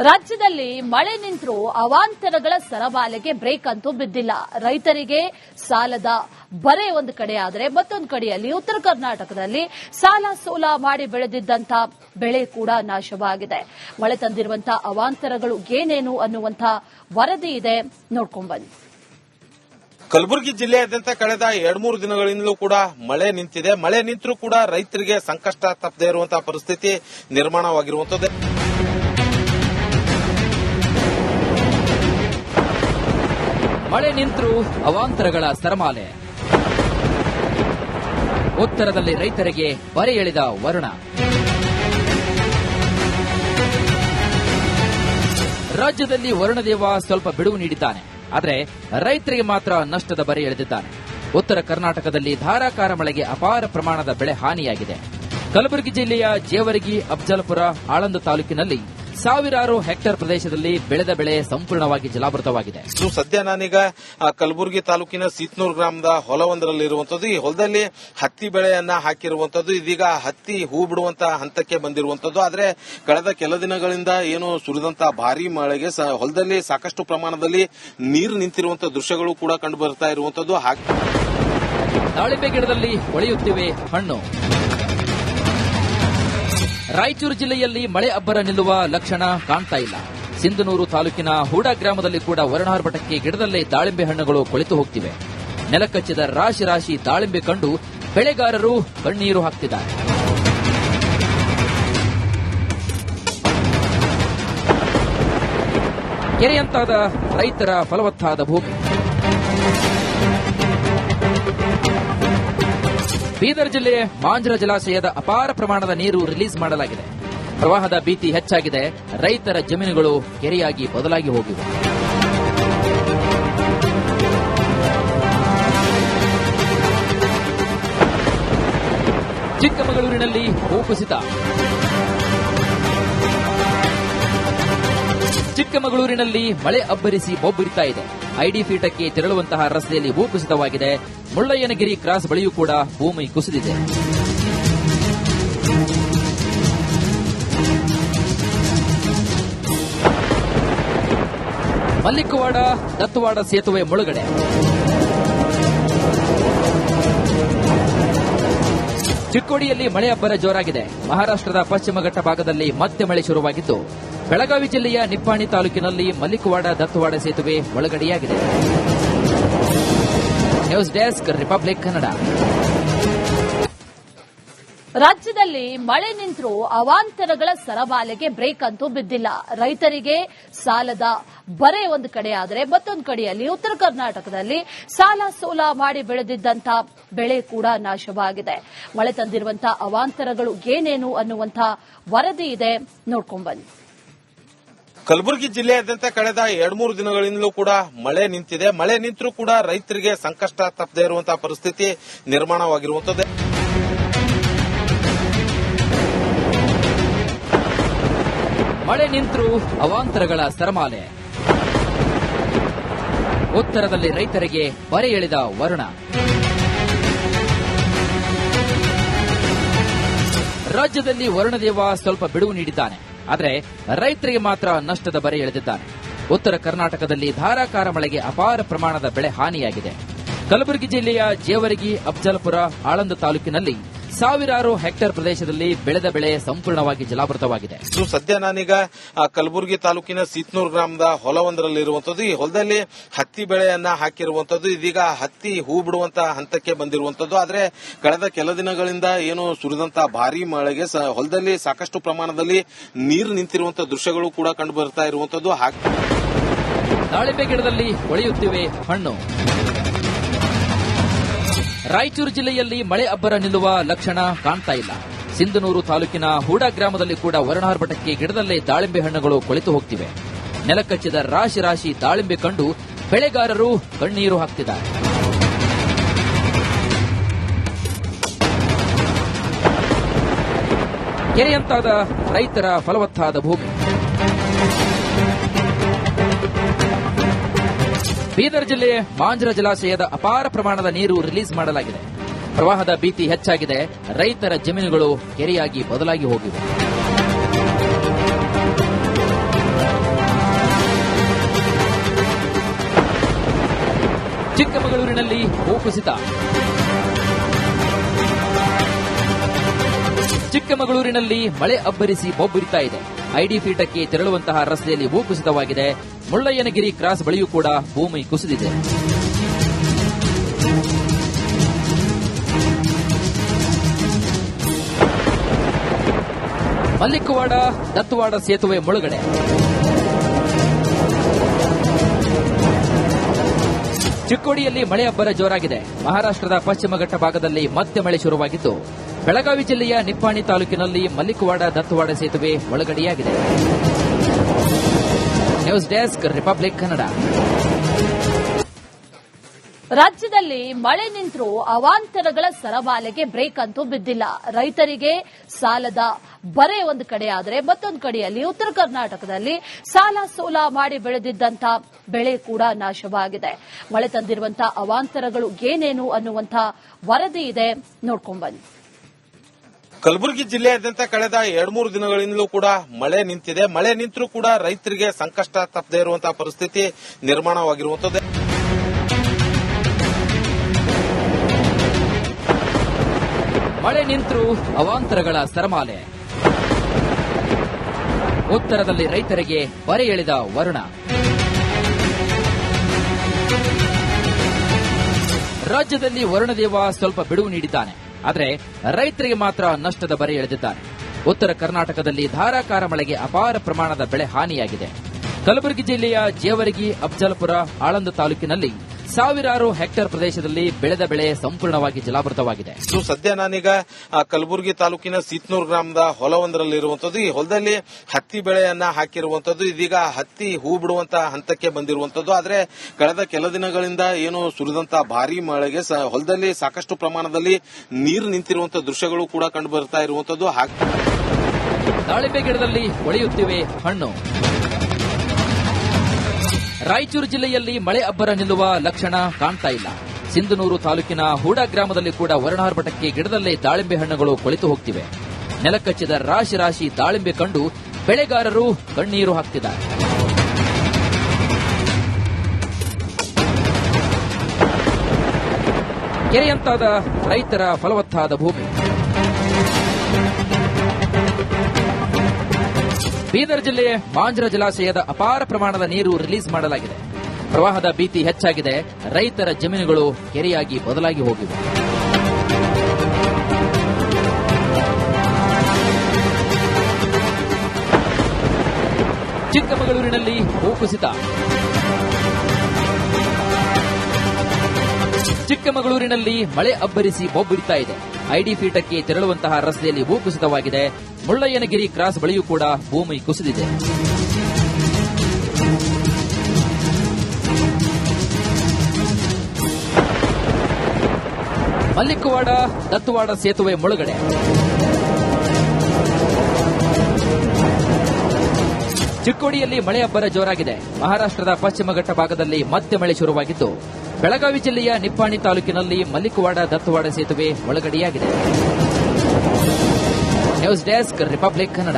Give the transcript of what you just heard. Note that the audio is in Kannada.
ರಾಜ್ಯದಲ್ಲಿ ಮಳೆ ನಿಂತರೂ ಅವಾಂತರಗಳ ಸರಮಾಲೆಗೆ ಬ್ರೇಕ್ ಅಂತೂ ಬಿದ್ದಿಲ್ಲ. ರೈತರಿಗೆ ಸಾಲದ ಬರೆ ಒಂದು ಕಡೆ ಆದರೆ ಮತ್ತೊಂದು ಕಡೆಯಲ್ಲಿ ಉತ್ತರ ಕರ್ನಾಟಕದಲ್ಲಿ ಸಾಲ ಸೋಲ ಮಾಡಿ ಬೆಳೆದಿದ್ದಂತ ಬೆಳೆ ಕೂಡ ನಾಶವಾಗಿದೆ. ಮಳೆ ತಂದಿರುವಂತಹ ಅವಾಂತರಗಳು ಏನೇನು ಅನ್ನುವಂಥ ವರದಿ ಇದೆ, ನೋಡ್ಕೊಂಡ್ ಬನ್ನಿ. ಕಲಬುರಗಿ ಜಿಲ್ಲೆಯಾದ್ಯಂತ ಕಳೆದ 2-3 ದಿನಗಳಿಂದಲೂ ಕೂಡ ಮಳೆ ನಿಂತಿದೆ. ಮಳೆ ನಿಂತರೂ ಕೂಡ ರೈತರಿಗೆ ಸಂಕಷ್ಟ ತಪ್ಪದೇ ಇರುವಂತಹ ಪರಿಸ್ಥಿತಿ ನಿರ್ಮಾಣವಾಗಿರುವಂತದ್ದು. ಮಳೆ ನಿಂತರೂ ಅವಾಂತರಗಳ ಸರಮಾಲೆ. ಉತ್ತರದಲ್ಲಿ ರೈತರಿಗೆ ಬರೆ ಎಳೆದ ವರುಣ. ರಾಜ್ಯದಲ್ಲಿ ವರುಣದೇವ ಸ್ವಲ್ಪ ಬಿಡುವು ನೀಡಿದ್ದಾನೆ, ಆದರೆ ರೈತರಿಗೆ ಮಾತ್ರ ನಷ್ಟದ ಬರೆ ಎಳೆದಿದ್ದಾನೆ. ಉತ್ತರ ಕರ್ನಾಟಕದಲ್ಲಿ ಧಾರಾಕಾರ ಮಳೆಗೆ ಅಪಾರ ಪ್ರಮಾಣದ ಬೆಳೆ ಹಾನಿಯಾಗಿದೆ. ಕಲಬುರಗಿ ಜಿಲ್ಲೆಯ ಜೇವರಗಿ, ಅಫಜಲಪುರ, ಆಳಂದ ತಾಲೂಕಿನಲ್ಲಿ ಸಾವಿರಾರು ಹೆಕ್ಟೇರ್ ಪ್ರದೇಶದಲ್ಲಿ ಬೆಳೆದ ಬೆಳೆ ಸಂಪೂರ್ಣವಾಗಿ ಜಲಾವೃತವಾಗಿದೆ. ಸದ್ಯ ನಾನೀಗ ಕಲಬುರಗಿ ತಾಲೂಕಿನ ಸೀತ್ನೂರು ಗ್ರಾಮದ ಹೊಲವೊಂದರಲ್ಲಿರುವಂತದ್ದು. ಈ ಹೊಲದಲ್ಲಿ ಹತ್ತಿ ಬೆಳೆಯನ್ನ ಹಾಕಿರುವಂತದ್ದು. ಇದೀಗ ಹತ್ತಿ ಹೂ ಬಿಡುವಂತಹ ಹಂತಕ್ಕೆ ಬಂದಿರುವಂತದ್ದು. ಆದರೆ ಕಳೆದ ಕೆಲ ದಿನಗಳಿಂದ ಏನು ಸುರಿದಂತಹ ಭಾರೀ ಮಳೆಗೆ ಹೊಲದಲ್ಲಿ ಸಾಕಷ್ಟು ಪ್ರಮಾಣದಲ್ಲಿ ನೀರು ನಿಂತಿರುವಂತಹ ದೃಶ್ಯಗಳು ಕೂಡ ಕಂಡು ಬರ್ತಾ ಇರುವಂತದ್ದು. ದಾಳಿಂಬೆ ಗಿಡದಲ್ಲಿ ಹೊಳೆಯುತ್ತಿವೆ ಹಣ್ಣು. ರಾಯಚೂರು ಜಿಲ್ಲೆಯಲ್ಲಿ ಮಳೆ ಅಬ್ಬರ ನಿಲ್ಲುವ ಲಕ್ಷಣ ಕಾಣ್ತಾ ಇಲ್ಲ. ಸಿಂಧನೂರು ತಾಲೂಕಿನ ಹೂಡಾ ಗ್ರಾಮದಲ್ಲಿ ಕೂಡ ವರ್ಣಾರ್ಭಟಕ್ಕೆ ಗಿಡದಲ್ಲೇ ದಾಳಿಂಬೆ ಹಣ್ಣುಗಳು ಕೊಳೆತು ಹೋಗ್ತಿವೆ. ನೆಲಕಚ್ಚಿದ ರಾಶಿ ರಾಶಿ ದಾಳಿಂಬೆ ಕಂಡು ಬೆಳೆಗಾರರು ಕಣ್ಣೀರು ಹಾಕ್ತಿದ್ದಾರೆ. ಕೆರೆಯಂತಾದ ರೈತರ ಫಲವತ್ತಾದ ಭೂಮಿ. ಬೀದರ್ ಜಿಲ್ಲೆ ಮಾಂಜ್ರ ಜಲಾಶಯದ ಅಪಾರ ಪ್ರಮಾಣದ ನೀರು ರಿಲೀಸ್ ಮಾಡಲಾಗಿದೆ. ಪ್ರವಾಹದ ಭೀತಿ ಹೆಚ್ಚಾಗಿದೆ. ರೈತರ ಜಮೀನುಗಳು ಕೆರೆಯಾಗಿ ಬದಲಾಗಿ ಹೋಗಿವೆ. ಚಿಕ್ಕಮಗಳೂರಿನಲ್ಲಿ ಭೂಕುಸಿತ. ಚಿಕ್ಕಮಗಳೂರಿನಲ್ಲಿ ಮಳೆ ಅಬ್ಬರಿಸಿ ಬೊಬ್ಬರಿತಾ ಇದೆ. ಐಡಿ ಪೀಠಕ್ಕೆ ತೆರಳುವಂತಹ ರಸ್ತೆಯಲ್ಲಿ ಭೂಕುಸಿತವಾಗಿದೆ. ಮುಳ್ಳಯ್ಯನಗಿರಿ ಕ್ರಾಸ್ ಬಳಿಯೂ ಕೂಡ ಭೂಮಿ ಕುಸಿದಿದೆ. ಮಲ್ಲಿಕವಾಡ ದತ್ತವಾಡ ಸೇತುವೆ ಮುಳುಗಡೆ. ಚಿಕ್ಕೋಡಿಯಲ್ಲಿ ಮಳೆ ಅಬ್ಬರ ಜೋರಾಗಿದೆ. ಮಹಾರಾಷ್ಟ್ರದ ಪಶ್ಚಿಮ ಘಟ್ಟ ಭಾಗದಲ್ಲಿ ಮತ್ತೆ ಮಳೆ ಶುರುವಾಗಿದ್ದು, ಬೆಳಗಾವಿ ಜಿಲ್ಲೆಯ ನಿಪ್ಪಾಣಿ ತಾಲೂಕಿನಲ್ಲಿ ಮಲ್ಲಿಕವಾಡ ದತ್ತವಾಡ ಸೇತುವೆ ಮುಳುಗಡೆಯಾಗಿದೆ. News desk, republic Kannada. ರಾಜ್ಯದಲ್ಲಿ ಮಳೆ ನಿಂತರೂ ಅವಾಂತರಗಳ ಸರಮಾಲೆಗೆ ಬ್ರೇಕ್ ಅಂತೂ ಬಿದ್ದಿಲ್ಲ. ರೈತರಿಗೆ ಸಾಲದ ಬರೆ ಒಂದು ಕಡೆ ಆದರೆ ಮತ್ತೊಂದು ಕಡೆಯಲ್ಲಿ ಉತ್ತರ ಕರ್ನಾಟಕದಲ್ಲಿ ಸಾಲ ಸೋಲ ಮಾಡಿ ಬೆಳೆದಿದ್ದಂತ ಬೆಳೆ ಕೂಡ ನಾಶವಾಗಿದೆ. ಮಳೆ ತಂದಿರುವಂತಹ ಅವಾಂತರಗಳು ಏನೇನು ಅನ್ನುವಂಥ ವರದಿ ಇದೆ, ನೋಡ್ಕೊಂಡ್ ಬನ್ನಿ. ಕಲಬುರಗಿ ಜಿಲ್ಲೆಯಾದ್ಯಂತ ಕಳೆದ 2-3 ದಿನಗಳಿಂದಲೂ ಕೂಡ ಮಳೆ ನಿಂತಿದೆ. ಮಳೆ ನಿಂತರೂ ಕೂಡ ರೈತರಿಗೆ ಸಂಕಷ್ಟ ತಪ್ಪದೇ ಇರುವಂತಹ ಪರಿಸ್ಥಿತಿ ನಿರ್ಮಾಣವಾಗಿರುವಂತದ್ದು. ಮಳೆ ನಿಂತರೂ ಅವಾಂತರಗಳ ಸರಮಾಲೆ. ಉತ್ತರದಲ್ಲಿ ರೈತರಿಗೆ ಬರೆ ಎಳೆದ ವರುಣ. ರಾಜ್ಯದಲ್ಲಿ ವರುಣದೇವ ಸ್ವಲ್ಪ ಬಿಡುವು ನೀಡಿದ್ದಾನೆ, ಆದರೆ ರೈತರಿಗೆ ಮಾತ್ರ ನಷ್ಟದ ಬರೆ ಎಳೆದಿದ್ದಾನೆ. ಉತ್ತರ ಕರ್ನಾಟಕದಲ್ಲಿ ಧಾರಾಕಾರ ಮಳೆಗೆ ಅಪಾರ ಪ್ರಮಾಣದ ಬೆಳೆ ಹಾನಿಯಾಗಿದೆ. ಕಲಬುರಗಿ ಜಿಲ್ಲೆಯ ಜೇವರಗಿ, ಅಫಜಲಪುರ, ಆಳಂದ ತಾಲೂಕಿನಲ್ಲಿ ಸಾವಿರಾರು ಹೆಕ್ಟೇರ್ ಪ್ರದೇಶದಲ್ಲಿ ಬೆಳೆದ ಬೆಳೆ ಸಂಪೂರ್ಣವಾಗಿ ಜಲಾವೃತವಾಗಿದೆ. ಸದ್ಯ ನಾನೀಗ ಕಲಬುರಗಿ ತಾಲೂಕಿನ ಸೀತ್ನೂರು ಗ್ರಾಮದ ಹೊಲವೊಂದರಲ್ಲಿರುವಂತದ್ದು. ಈ ಹೊಲದಲ್ಲಿ ಹತ್ತಿ ಬೆಳೆಯನ್ನ ಹಾಕಿರುವಂತದ್ದು. ಇದೀಗ ಹತ್ತಿ ಹೂ ಬಿಡುವಂತಹ ಹಂತಕ್ಕೆ ಬಂದಿರುವಂತದ್ದು. ಆದರೆ ಕಳೆದ ಕೆಲ ದಿನಗಳಿಂದ ಏನು ಸುರಿದಂತಹ ಭಾರೀ ಮಳೆಗೆ ಹೊಲದಲ್ಲಿ ಸಾಕಷ್ಟು ಪ್ರಮಾಣದಲ್ಲಿ ನೀರು ನಿಂತಿರುವಂತಹ ದೃಶ್ಯಗಳು ಕೂಡ ಕಂಡು ಬರ್ತಾ ಇರುವಂತದ್ದು. ದಾಳಿಂಬೆ ಗಿಡದಲ್ಲಿ ಹೊಳೆಯುತ್ತಿವೆ ಹಣ್ಣು. ರಾಯಚೂರು ಜಿಲ್ಲೆಯಲ್ಲಿ ಮಳೆ ಅಬ್ಬರ ನಿಲ್ಲುವ ಲಕ್ಷಣ ಕಾಣ್ತಾ ಇಲ್ಲ. ಸಿಂಧನೂರು ತಾಲೂಕಿನ ಹೂಡಾ ಗ್ರಾಮದಲ್ಲಿ ಕೂಡ ವರ್ಣಾರ್ಭಟಕ್ಕೆ ಗಿಡದಲ್ಲೇ ದಾಳಿಂಬೆ ಹಣ್ಣುಗಳು ಕೊಳೆತು ಹೋಗ್ತಿವೆ. ನೆಲಕಚ್ಚಿದ ರಾಶಿ ರಾಶಿ ದಾಳಿಂಬೆ ಕಂಡು ಬೆಳೆಗಾರರು ಕಣ್ಣೀರು ಹಾಕ್ತಿದ್ದಾರೆ. ಕೆರೆಯಂತಾದ ರೈತರ ಫಲವತ್ತಾದ ಭೂಮಿ. ಬೀದರ್ ಜಿಲ್ಲೆ ಮಾಂಜ್ರ ಜಲಾಶಯದ ಅಪಾರ ಪ್ರಮಾಣದ ನೀರು ರಿಲೀಸ್ ಮಾಡಲಾಗಿದೆ. ಪ್ರವಾಹದ ಭೀತಿ ಹೆಚ್ಚಾಗಿದೆ. ರೈತರ ಜಮೀನುಗಳು ಕೆರೆಯಾಗಿ ಬದಲಾಗಿ ಹೋಗಿವೆ. ಚಿಕ್ಕೋಡಿಯಲ್ಲಿ ಭೂಕುಸಿತ. ಚಿಕ್ಕಮಗಳೂರಿನಲ್ಲಿ ಮಳೆ ಅಬ್ಬರಿಸಿ ಬೊಬ್ಬರಿತಾ ಇದೆ. ಐಡಿ ಪೀಠಕ್ಕೆ ತೆರಳುವಂತಹ ರಸ್ತೆಯಲ್ಲಿ ಭೂಕುಸಿತವಾಗಿದೆ. ಮುಳ್ಳಯ್ಯನಗಿರಿ ಕ್ರಾಸ್ ಬಳಿಯೂ ಕೂಡ ಭೂಮಿ ಕುಸಿದಿದೆ. ಮಲ್ಲಿಕವಾಡ ದತ್ತವಾಡ ಸೇತುವೆ ಮುಳುಗಡೆ. ಚಿಕ್ಕೋಡಿಯಲ್ಲಿ ಮಳೆ ಅಬ್ಬರ ಜೋರಾಗಿದೆ. ಮಹಾರಾಷ್ಟ್ರದ ಪಶ್ಚಿಮ ಘಟ್ಟ ಭಾಗದಲ್ಲಿ ಮತ್ತೆ ಮಳೆ ಶುರುವಾಗಿದ್ದು, ಬೆಳಗಾವಿ ಜಿಲ್ಲೆಯ ನಿಪ್ಪಾಣಿ ತಾಲೂಕಿನಲ್ಲಿ ಮಲ್ಲಿಕವಾಡ ದತ್ತವಾಡ ಸೇತುವೆ ಮುಳುಗಡೆಯಾಗಿದೆ. News desk, republic Kannada. ರಾಜ್ಯದಲ್ಲಿ ಮಳೆ ನಿಂತರೂ ಅವಾಂತರಗಳ ಸರಮಾಲೆಗೆ ಬ್ರೇಕ್ ಅಂತೂ ಬಿದ್ದಿಲ್ಲ. ರೈತರಿಗೆ ಸಾಲದ ಬರೆ ಒಂದು ಕಡೆ ಆದರೆ ಮತ್ತೊಂದು ಕಡೆಯಲ್ಲಿ ಉತ್ತರ ಕರ್ನಾಟಕದಲ್ಲಿ ಸಾಲ ಸೋಲ ಮಾಡಿ ಬೆಳೆದಿದ್ದಂತ ಬೆಳೆ ಕೂಡ ನಾಶವಾಗಿದೆ. ಮಳೆ ತಂದಿರುವಂತಹ ಅವಾಂತರಗಳು ಏನೇನು ಅನ್ನುವಂಥ ವರದಿ ಇದೆ, ನೋಡ್ಕೊಂಡ್ ಬನ್ನಿ. ಕಲಬುರಗಿ ಜಿಲ್ಲೆಯಾದ್ಯಂತ ಕಳೆದ 2-3 ದಿನಗಳಿಂದಲೂ ಕೂಡ ಮಳೆ ನಿಂತಿದೆ. ಮಳೆ ನಿಂತರೂ ಕೂಡ ರೈತರಿಗೆ ಸಂಕಷ್ಟ ತಪ್ಪದೇ ಇರುವಂತಹ ಪರಿಸ್ಥಿತಿ ನಿರ್ಮಾಣವಾಗಿರುವಂತದ್ದು. ಮಳೆ ನಿಂತರೂ ಅವಾಂತರಗಳ ಸರಮಾಲೆ. ಉತ್ತರದಲ್ಲಿ ರೈತರಿಗೆ ಬರೆ ಎಳೆದ ವರುಣ. ರಾಜ್ಯದಲ್ಲಿ ವರುಣದೇವ ಸ್ವಲ್ಪ ಬಿಡುವು ನೀಡಿದ್ದಾನೆ. ಆದರೆ ರೈತರಿಗೆ ಮಾತ್ರ ನಷ್ಟದ ಬರೆ ಎಳೆದಿದ್ದಾನೆ. ಉತ್ತರ ಕರ್ನಾಟಕದಲ್ಲಿ ಧಾರಾಕಾರ ಮಳೆಗೆ ಅಪಾರ ಪ್ರಮಾಣದ ಬೆಳೆ ಹಾನಿಯಾಗಿದೆ. ಕಲಬುರಗಿ ಜಿಲ್ಲೆಯ ಜೇವರಗಿ, ಅಫಜಲಪುರ, ಆಳಂದ ತಾಲೂಕಿನಲ್ಲಿ ಸಾವಿರಾರು ಹೆಕ್ಟೇರ್ ಪ್ರದೇಶದಲ್ಲಿ ಬೆಳೆದ ಬೆಳೆ ಸಂಪೂರ್ಣವಾಗಿ ಜಲಾವೃತವಾಗಿದೆ. ಸದ್ಯ ನಾನೀಗ ಕಲಬುರಗಿ ತಾಲೂಕಿನ ಸೀತ್ನೂರು ಗ್ರಾಮದ ಹೊಲವೊಂದರಲ್ಲಿರುವಂತದ್ದು. ಈ ಹೊಲದಲ್ಲಿ ಹತ್ತಿ ಬೆಳೆಯನ್ನ ಹಾಕಿರುವಂತದ್ದು. ಇದೀಗ ಹತ್ತಿ ಹೂ ಬಿಡುವಂತಹ ಹಂತಕ್ಕೆ ಬಂದಿರುವಂತದ್ದು. ಆದರೆ ಕಳೆದ ಕೆಲ ದಿನಗಳಿಂದ ಏನು ಸುರಿದಂತಹ ಭಾರೀ ಮಳೆಗೆ ಹೊಲದಲ್ಲಿ ಸಾಕಷ್ಟು ಪ್ರಮಾಣದಲ್ಲಿ ನೀರು ನಿಂತಿರುವಂತಹ ದೃಶ್ಯಗಳು ಕೂಡ ಕಂಡು ಬರ್ತಾ ಇರುವಂತದ್ದು. ದಾಳಿಂಬೆ ಗಿಡದಲ್ಲಿ ಹೊಳೆಯುತ್ತಿವೆ ಹಣ್ಣು. ರಾಯಚೂರು ಜಿಲ್ಲೆಯಲ್ಲಿ ಮಳೆ ಅಬ್ಬರ ನಿಲ್ಲುವ ಲಕ್ಷಣ ಕಾಣ್ತಾ ಇಲ್ಲ. ಸಿಂಧನೂರು ತಾಲೂಕಿನ ಹೂಡಾ ಗ್ರಾಮದಲ್ಲಿ ಕೂಡ ವರ್ಣಾರ್ಭಟಕ್ಕೆ ಗಿಡದಲ್ಲೇ ದಾಳಿಂಬೆ ಹಣ್ಣುಗಳು ಕೊಳೆತು ಹೋಗ್ತಿವೆ. ನೆಲಕಚ್ಚಿದ ರಾಶಿ ರಾಶಿ ದಾಳಿಂಬೆ ಕಂಡು ಬೆಳೆಗಾರರು ಕಣ್ಣೀರು ಹಾಕ್ತಿದ್ದಾರೆ. ಕೆರೆಯಂತಾದ ರೈತರ ಫಲವತ್ತಾದ ಭೂಮಿ. ಬೀದರ್ ಜಿಲ್ಲೆ ಮಾಂಜ್ರ ಜಲಾಶಯದ ಅಪಾರ ಪ್ರಮಾಣದ ನೀರು ರಿಲೀಸ್ ಮಾಡಲಾಗಿದೆ. ಪ್ರವಾಹದ ಭೀತಿ ಹೆಚ್ಚಾಗಿದೆ. ರೈತರ ಜಮೀನುಗಳು ಕೆರೆಯಾಗಿ ಬದಲಾಗಿ ಹೋಗಿವೆ. ಚಿಕ್ಕಮಗಳೂರಿನಲ್ಲಿ ಭೂಕುಸಿತ. ಚಿಕ್ಕಮಗಳೂರಿನಲ್ಲಿ ಮಳೆ ಅಬ್ಬರಿಸಿ ಬೊಬ್ಬರಿತಾ ಇದೆ. ಐಡಿ ಪೀಠಕ್ಕೆ ತೆರಳುವಂತಹ ರಸ್ತೆಯಲ್ಲಿ ಭೂಕುಸಿತವಾಗಿದೆ. ಮುಳ್ಳಯ್ಯನಗಿರಿ ಕ್ರಾಸ್ ಬಳಿಯೂ ಕೂಡ ಭೂಮಿ ಕುಸಿದಿದೆ. ಮಲ್ಲಿಕವಾಡ ದತ್ತವಾಡ ಸೇತುವೆ ಮುಳುಗಡೆ. ಚಿಕ್ಕೋಡಿಯಲ್ಲಿ ಮಳೆ ಅಬ್ಬರ ಜೋರಾಗಿದೆ. ಮಹಾರಾಷ್ಟ್ರದ ಪಶ್ಚಿಮ ಘಟ್ಟ ಭಾಗದಲ್ಲಿ ಮತ್ತೆ ಮಳೆ ಶುರುವಾಗಿದ್ದು, ಬೆಳಗಾವಿ ಜಿಲ್ಲೆಯ ನಿಪ್ಪಾಣಿ ತಾಲೂಕಿನಲ್ಲಿ ಮಲ್ಲಿಕವಾಡ ದತ್ತವಾಡ ಸೇತುವೆ ಮುಳುಗಡೆಯಾಗಿದೆ. News desk, republic Kannada.